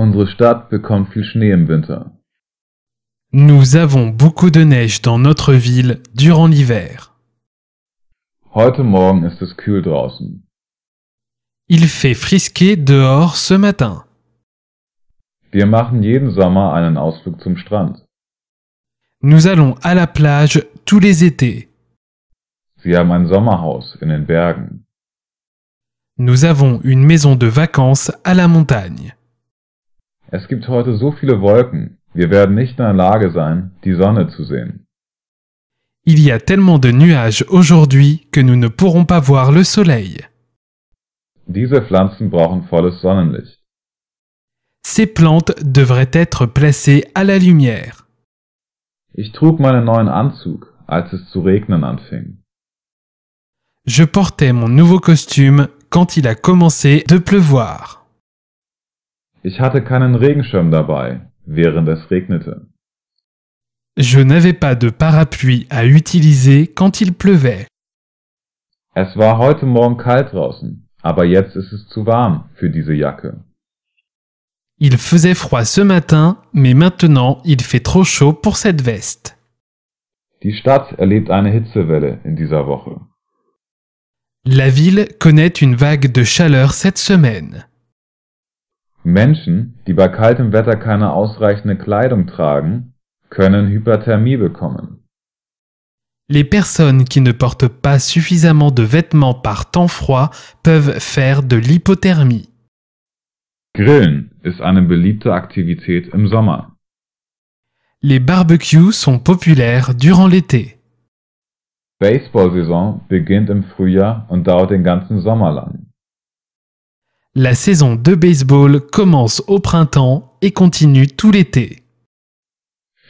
Unsere Stadt bekommt viel Schnee im Winter. Nous avons beaucoup de neige dans notre ville durant l'hiver. Heute Morgen ist es kühl draußen. Il fait frisquer dehors ce matin. Wir machen jeden Sommer einen Ausflug zum Strand. Nous allons à la plage tous les étés. Sie haben ein Sommerhaus in den Bergen. Nous avons une maison de vacances à la montagne. Es gibt heute so viele Wolken, wir werden nicht in der Lage sein, die Sonne zu sehen. Il y a tellement de nuages aujourd'hui que nous ne pourrons pas voir le soleil. Diese Pflanzen brauchen volles Sonnenlicht. Ces plantes devraient être placées à la lumière. Ich trug meinen neuen Anzug, als es zu regnen anfing. Je portais mon nouveau costume quand il a commencé de pleuvoir. Ich hatte keinen Regenschirm dabei, während es regnete. Je n'avais pas de parapluie à utiliser quand il pleuvait. Es war heute Morgen kalt draußen, aber jetzt ist es zu warm für diese Jacke. Il faisait froid ce matin, mais maintenant il fait trop chaud pour cette veste. Die Stadt erlebt eine Hitzewelle in dieser Woche. La ville connaît une vague de chaleur cette semaine. Menschen, die bei kaltem Wetter keine ausreichende Kleidung tragen, können Hyperthermie bekommen. Les personnes qui ne portent pas suffisamment de vêtements par temps froid peuvent faire de l'hypothermie. Grillen ist eine beliebte Aktivität im Sommer. Les barbecues sont populaires durant l'été. Baseballsaison beginnt im Frühjahr und dauert den ganzen Sommer lang. La saison de baseball commence au printemps et continue tout l'été.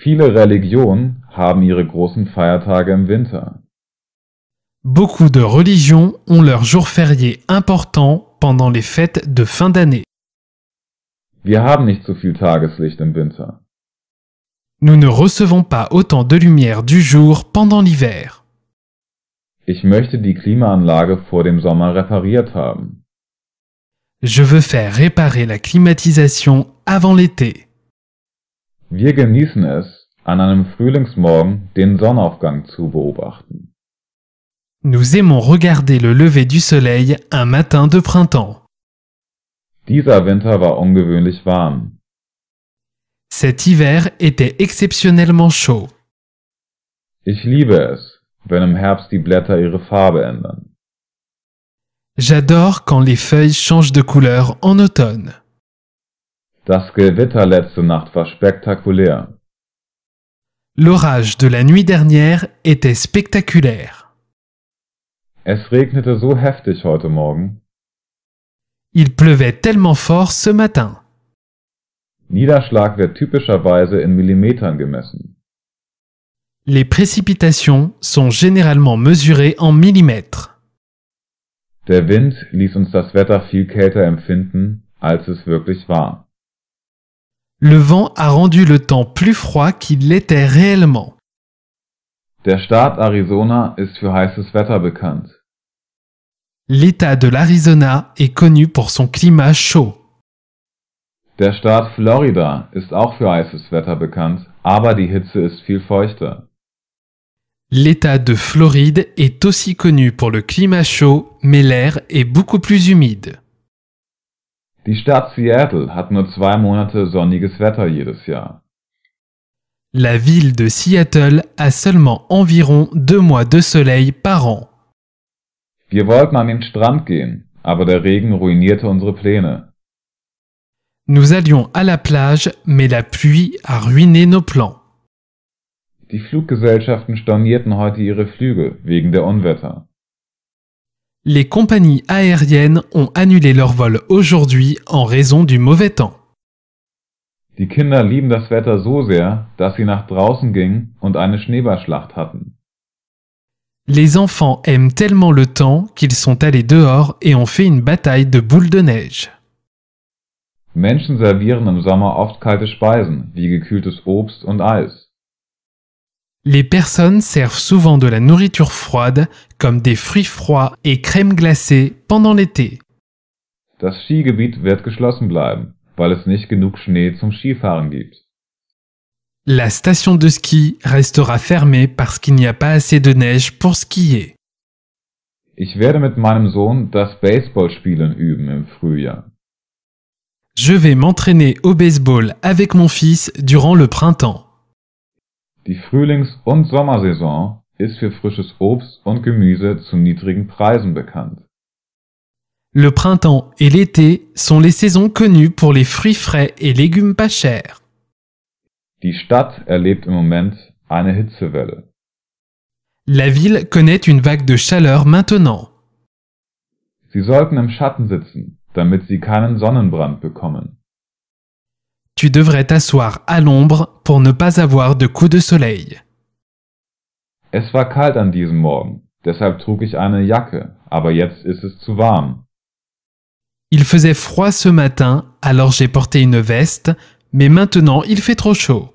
Viele Religionen haben ihre großen Feiertage im Winter. Beaucoup de religions ont leurs jours fériés importants pendant les fêtes de fin d'année. Wir haben nicht so viel Tageslicht im Winter. Nous ne recevons pas autant de lumière du jour pendant l'hiver. Ich möchte die Klimaanlage vor dem Sommer repariert haben. Je veux faire réparer la climatisation avant l'été. Wir genießen es, an einem Frühlingsmorgen den Sonnenaufgang zu beobachten. Nous aimons regarder le lever du soleil un matin de printemps. Dieser Winter war ungewöhnlich warm. Cet hiver était exceptionnellement chaud. Ich liebe es, wenn im Herbst die Blätter ihre Farbe ändern. J'adore quand les feuilles changent de couleur en automne. Das Gewitter letzte Nacht war spektakulär. L'orage de la nuit dernière était spectaculaire. Es regnete so heftig heute Morgen. Il pleuvait tellement fort ce matin. Niederschlag wird typischerweise in Millimetern gemessen. Les précipitations sont généralement mesurées en millimètres. Der Wind ließ uns das Wetter viel kälter empfinden, als es wirklich war. Le vent a rendu le temps plus froid qu'il l'était réellement. Der Staat Arizona ist für heißes Wetter bekannt. L'État de l'Arizona est connu pour son climat chaud. Der Staat Florida ist auch für heißes Wetter bekannt, aber die Hitze ist viel feuchter. L'État de Floride est aussi connu pour le climat chaud, mais l'air est beaucoup plus humide. Die Stadt Seattle hat nur 2 Monate sonniges Wetter jedes Jahr. La ville de Seattle a seulement environ 2 mois de soleil par an. Wir wollten an den Strand gehen, aber der Regen ruinierte unsere Pläne. Nous allions à la plage, mais la pluie a ruiné nos plans. Die Fluggesellschaften stornierten heute ihre Flüge wegen der Unwetter. Les compagnies aériennes ont annulé leur vol aujourd'hui en raison du mauvais temps. Die Kinder lieben das Wetter so sehr, dass sie nach draußen gingen und eine Schneeballschlacht hatten. Les enfants aiment tellement le temps qu'ils sont allés dehors et ont fait une bataille de boules de neige. Menschen servieren im Sommer oft kalte Speisen, wie gekühltes Obst und Eis. Les personnes servent souvent de la nourriture froide, comme des fruits froids et crème glacée pendant l'été. Das Skigebiet wird geschlossen bleiben, weil es nicht genug Schnee zum Skifahren gibt. La station de ski restera fermée parce qu'il n'y a pas assez de neige pour skier. Ich werde mit meinem Sohn das Baseballspielen üben im Frühjahr. Je vais m'entraîner au baseball avec mon fils durant le printemps. Die Frühlings- und Sommersaison ist für frisches Obst und Gemüse zu niedrigen Preisen bekannt. Le printemps et l'été sont les saisons connues pour les fruits frais et légumes pas chers. Die Stadt erlebt im Moment eine Hitzewelle. La ville connaît une vague de chaleur maintenant. Sie sollten im Schatten sitzen, damit Sie keinen Sonnenbrand bekommen. Tu devrais t'asseoir à l'ombre pour ne pas avoir de coups de soleil. Es war kalt an diesem Morgen, deshalb trug ich eine Jacke, aber jetzt ist es zu warm. Il faisait froid ce matin, alors j'ai porté une veste, mais maintenant il fait trop chaud.